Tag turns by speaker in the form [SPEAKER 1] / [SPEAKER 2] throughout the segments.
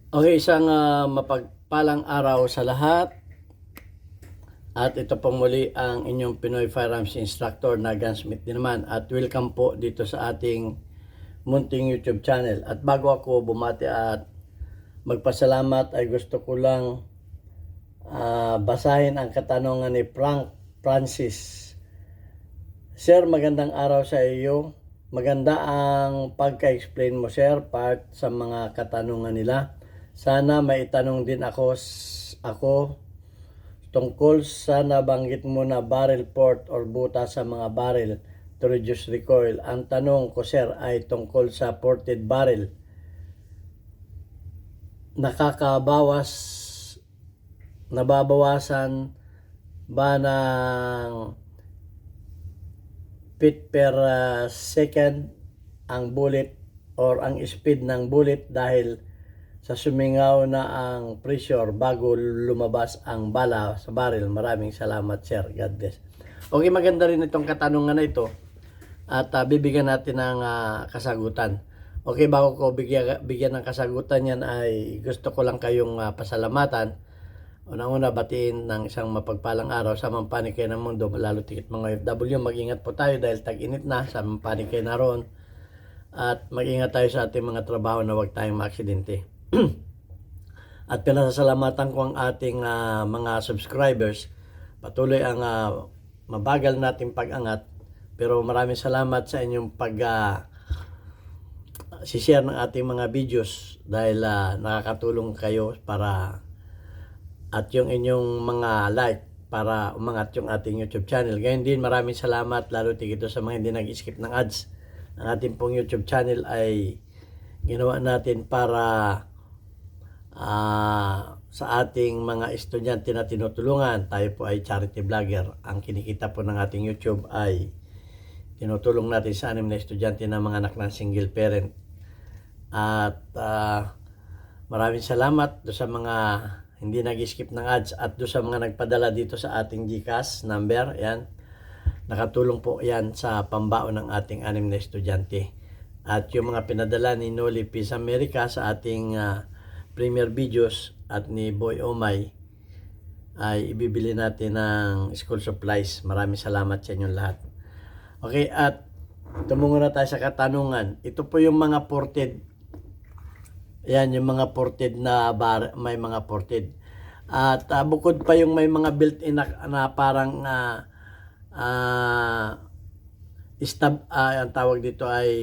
[SPEAKER 1] Okay, isang mapagpalang araw sa lahat. At ito pong muli ang inyong Pinoy Firearms Instructor na Gunsmith din naman. At welcome po dito sa ating munting YouTube channel. At bago ako bumati at magpasalamat ay gusto ko lang basahin ang katanungan ni Frank Francis. Sir, magandang araw sa iyo. Maganda ang pagka-explain mo, sir, part sa mga katanungan nila. Sana may itanong din ako tungkol sa nabanggit mo na barrel port or butas sa mga barrel to reduce recoil. Ang tanong ko, sir, ay tungkol sa ported barrel. Nababawasan ba ng feet per second ang bullet or ang speed ng bullet dahil sa sumingaw na ang pressure bago lumabas ang bala sa barrel? Maraming salamat, sir. God bless. Okay, maganda rin itong katanungan na ito at bibigyan natin ng kasagutan. Okay, bago ko bigyan ng kasagutan yan ay gusto ko lang kayong pasalamatan. Unang-una, batiin ng isang mapagpalang araw sa mampanig kayo ng mundo, lalo tikit mga OFW. Mag-ingat po tayo dahil tag-init na, sa mampanig kayo naroon. At mag-ingat tayo sa ating mga trabaho na huwag tayong maaksidente. At pinasasalamatan ko ang ating mga subscribers. Patuloy ang mabagal nating pag-angat. Pero maraming salamat sa inyong share ng ating mga videos dahil nakakatulong kayo para at yung inyong mga like para umangat yung ating YouTube channel. Gayon din, maraming salamat lalo tigito sa mga hindi nag-skip ng ads. Ang ating pong YouTube channel ay ginawa natin para sa ating mga estudyante na tinutulungan. Tayo po ay charity vlogger. Ang kinikita po ng ating YouTube ay tinutulong natin sa 6 na estudyante na mga anak ng single parent. At maraming salamat do sa mga hindi nag-skip ng ads at do sa mga nagpadala dito sa ating GCash number. Yan. Nakatulong po yan sa pambaon ng ating 6 na estudyante. At yung mga pinadala ni Noli Peace America sa ating premier videos at ni Boy Omay ay ibibili natin ng school supplies. Maraming salamat sa inyong lahat. Okay, at tumungo na tayo sa katanungan. Ito po yung mga ported. Yan, yung mga ported na bar, may mga ported. At bukod pa yung may mga built-in na parang stab, ang tawag dito ay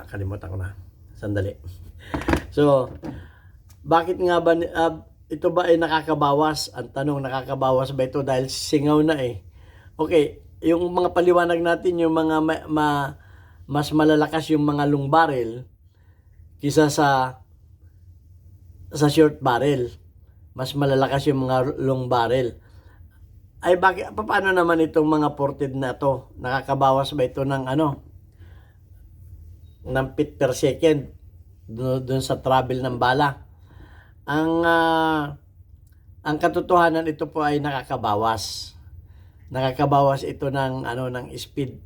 [SPEAKER 1] kalimutan ko na. Sandali. So, bakit nga ba ito ba ay nakakabawas? Ang tanong, nakakabawas ba ito dahil singaw na eh? Okay, yung mga paliwanag natin, yung mga mas malalakas yung mga long barrel kisa sa short barrel. Mas malalakas yung mga long barrel. Ay bakit, paano naman itong mga ported na to? Nakakabawas ba ito ng ng feet per second doon sa travel ng bala? Ang katotohanan, ito po ay nakakabawas. Nakakabawas ito ng ng speed.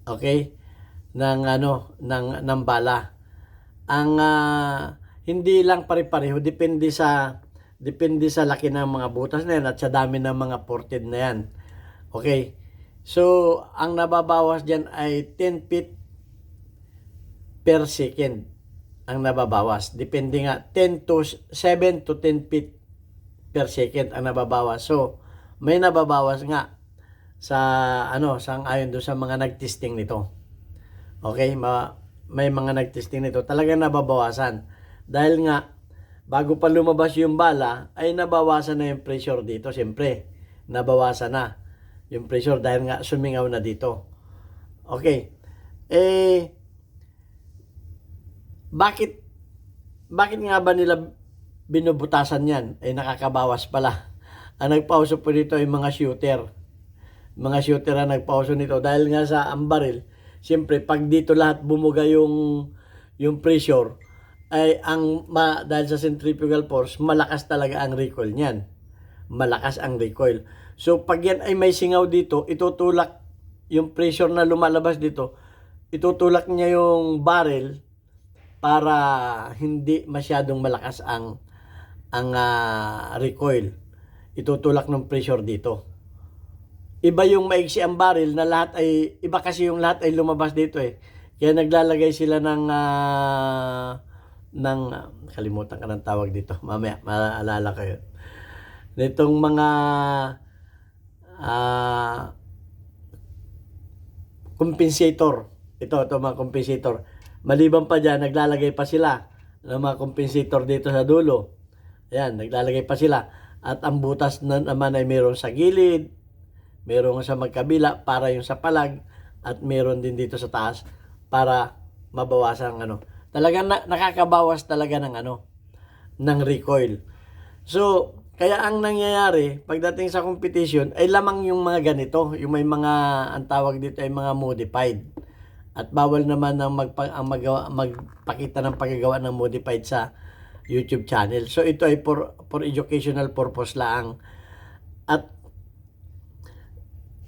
[SPEAKER 1] Okay? Ng bala. Ang hindi lang pare-pareho, depende sa laki ng mga butas na yan at sa dami ng mga ported na yan. Okay? So, ang nababawas diyan ay 10 feet per second ang nababawas. Depende nga, 7 to 10 feet per second ang nababawas. So, may nababawas nga sa sang-ayon do sa mga nagtesting nito. Okay, may mga nagtesting nito, talagang nababawasan. Dahil nga, bago pa lumabas yung bala, ay nabawasan na yung pressure dito. Siyempre, nabawasan na yung pressure dahil nga sumingaw na dito. Okay. Bakit nga ba nila binubutasan yan? Ay nakakabawas pala. Ang nagpauso po dito ay mga shooter. Mga shooter ang nagpauso nito dahil nga sa ang baril. Siyempre, pag dito lahat bumuga yung pressure, ay dahil sa centrifugal force, malakas talaga ang recoil niyan. Malakas ang recoil. So, pag yan ay may singaw dito, itutulak yung pressure na lumalabas dito, itutulak niya yung barrel para hindi masyadong malakas ang recoil. Itutulak ng pressure dito. Iba yung maiksi ang barrel na lahat ay, iba kasi yung lahat ay lumabas dito eh. Kaya naglalagay sila ng kalimutan ka ng tawag dito. Mamaya, maalala ko yun. Nitong mga compensator. Ito mga compensator. Maliban pa dyan, naglalagay pa sila ng mga compensator dito sa dulo. Ayan, naglalagay pa sila. At ang butas na naman ay meron sa gilid, meron sa magkabila para yung sa palag, at meron din dito sa taas para mabawasan Talagang nakakabawas talaga ng recoil. So, kaya ang nangyayari pagdating sa competition ay lamang yung mga ganito, yung may mga ang tawag dito ay mga modified. At bawal naman ang magpakita ng paggagawa ng modified sa YouTube channel. So ito ay for educational purpose lang. At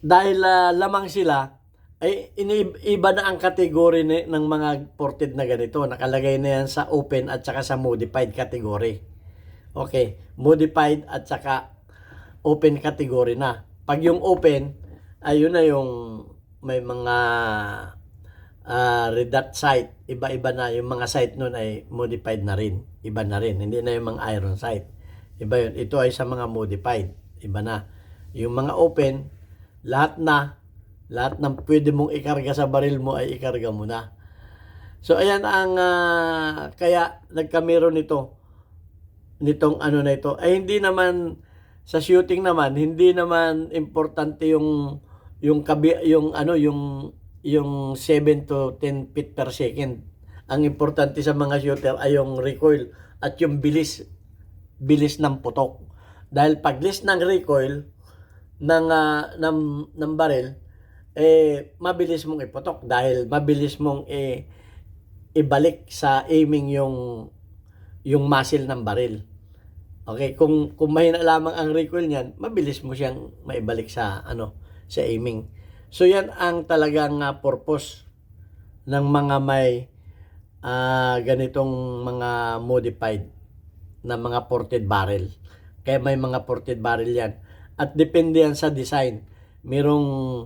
[SPEAKER 1] dahil lamang sila ay iba na ang kategory ng mga ported na ganito. Nakalagay na yan sa open at saka sa modified category. Okay, modified at saka open category na. Pag yung open, ayun na yung may mga red dot sight. Iba-iba na. Yung mga sight nun ay modified na rin. Iba na rin. Hindi na yung mga iron sight. Iba yun. Ito ay sa mga modified. Iba na. Yung mga open, lahat ng pwede mong ikarga sa baril mo ay ikarga mo na. So, ayan ang kaya nagkameron nitong na ito. Ay hindi naman sa shooting naman, hindi naman importante yung 7 to 10 feet per second. Ang importante sa mga shooter ay yung recoil at yung bilis ng putok. Dahil paglis ng recoil ng baril, mabilis mong iputok dahil mabilis mong ibalik sa aiming yung muzzle ng baril. Okay, kung mahina lamang ang recoil niyan, mabilis mo siyang maibalik sa aiming. So yan ang talagang purpose ng mga may ganitong mga modified na mga ported barrel. Kaya may mga ported barrel yan. At depende yan sa design. Merong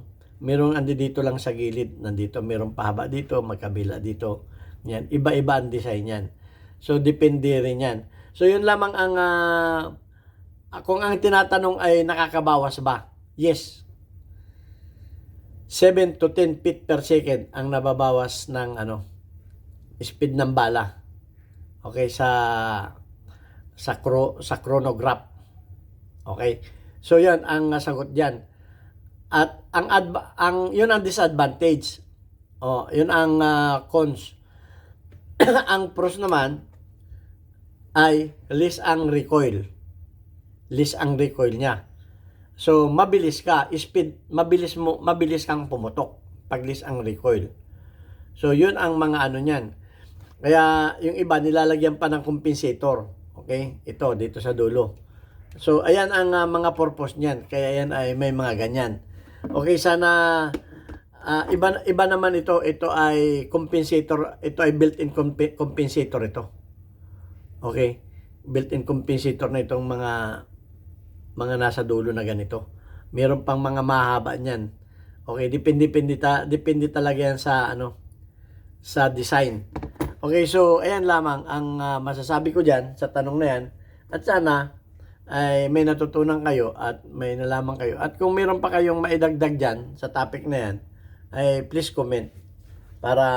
[SPEAKER 1] dito lang sa gilid, nandito, merong pahaba dito, magkabila dito. Yan, iba-iba ang design yan. So depende rin yan. So yun lamang ang kung ang tinatanong ay nakakabawas ba? Yes. 7 to 10 feet per second ang nababawas ng speed ng bala. Okay, sa chronograph. Okay? So yan ang sagot diyan. At yun ang disadvantage. Yun ang cons. Ang pros naman ay less ang recoil. Less ang recoil niya. So, mabilis ka. Mabilis kang pumutok pag less ang recoil. So, yun ang mga niyan. Kaya, yung iba, nilalagyan pa ng compensator. Okay? Ito, dito sa dulo. So, ayan ang mga purpose niyan. Kaya yan ay may mga ganyan. Okay, sana iba naman ito. Ito ay compensator. Ito ay built-in compensator ito. Okay? Built-in compensator na itong mga nasa dulo na ganito. Meron pang mga mahaba niyan. Okay, depende talaga yan sa design. Okay, so ayan lamang ang masasabi ko diyan sa tanong na yan. At sana ay may natutunan kayo at may nalaman kayo. At kung meron pa kayong maidagdag diyan sa topic na yan, ay please comment para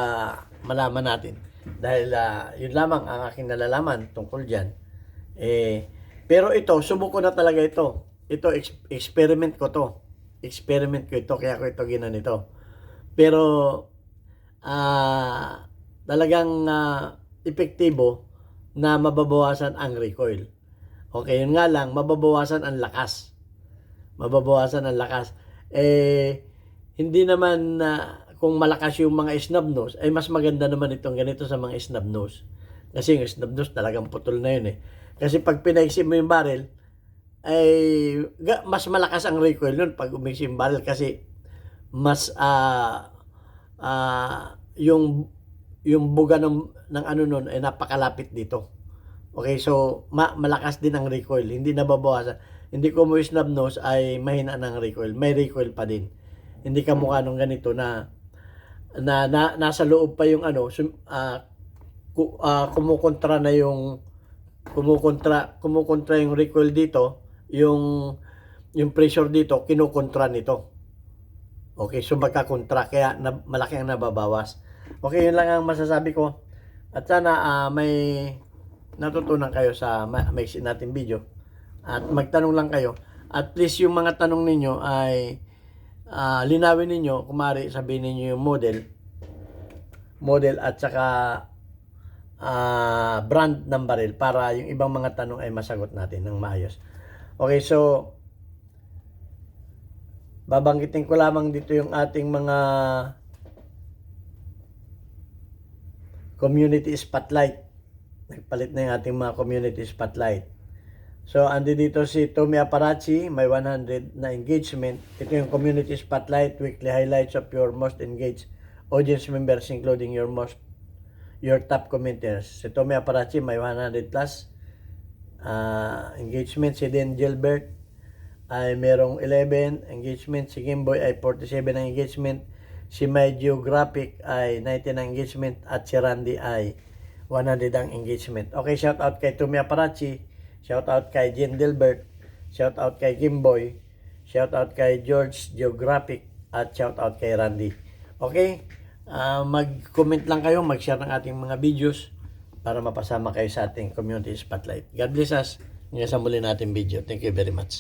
[SPEAKER 1] malaman natin. Dahil yun lamang ang aking nalalaman tungkol diyan. Pero ito, subok ko na talaga ito. Ito, experiment ko to. Experiment ko ito, kaya ko ito ginanito. Pero, talagang epektibo na mababawasan ang recoil. Okay, yun nga lang, mababawasan ang lakas. Mababawasan ang lakas. Hindi naman kung malakas yung mga snub nose, ay mas maganda naman itong ganito sa mga snub nose. Kasi yung snub nose talagang putol na yun Kasi pag pinaiksi mo yung barrel, ay mas malakas ang recoil nun pag umiksi yung barrel kasi mas yung yung buga ng ano nun ay napakalapit dito. Okay, so malakas din ang recoil, hindi nababawasan. Hindi ko mo snub nose ay mahina ng recoil, may recoil pa din. Hindi ka mukha nung ganito na nasa loob pa yung ano, kumukontra na yung kumukontra yung recoil dito, yung pressure dito kinukontra nito. Okay, so magkakontra kaya malaki ang nababawas. Okay, yun lang ang masasabi ko. At sana may natutunan kayo sa maiksi natin video. At magtanong lang kayo. At please yung mga tanong ninyo ay linawin ninyo. Kumari sabihin ninyo yung model at saka brand ng baril para yung ibang mga tanong ay masagot natin ng maayos. Okay, so babanggitin ko lamang dito yung ating mga community spotlight. Nagpalit na yung ating mga community spotlight. So, andi dito si Tommy Aparachi, may 100 na engagement. Ito yung community spotlight, weekly highlights of your most engaged audience members including your top commenters. Si Tommy Aparachi may 100 plus engagement. Si Dan Gilbert ay merong 11 engagement. Si Gimboy ay 47 na engagement. Si My Geographic ay 90 na engagement. At si Randy ay 100 ang engagement. Okay, shout out kay Tommy Aparachi. Shout out kay Jen Dilbert, shout out kay Gimboy, shout out kay George Geographic, at shout out kay Randy. Okay? Mag-comment lang kayo, mag-share ng ating mga videos para mapasama kayo sa ating community spotlight. God bless us. Ngayon sa muli natin video. Thank you very much.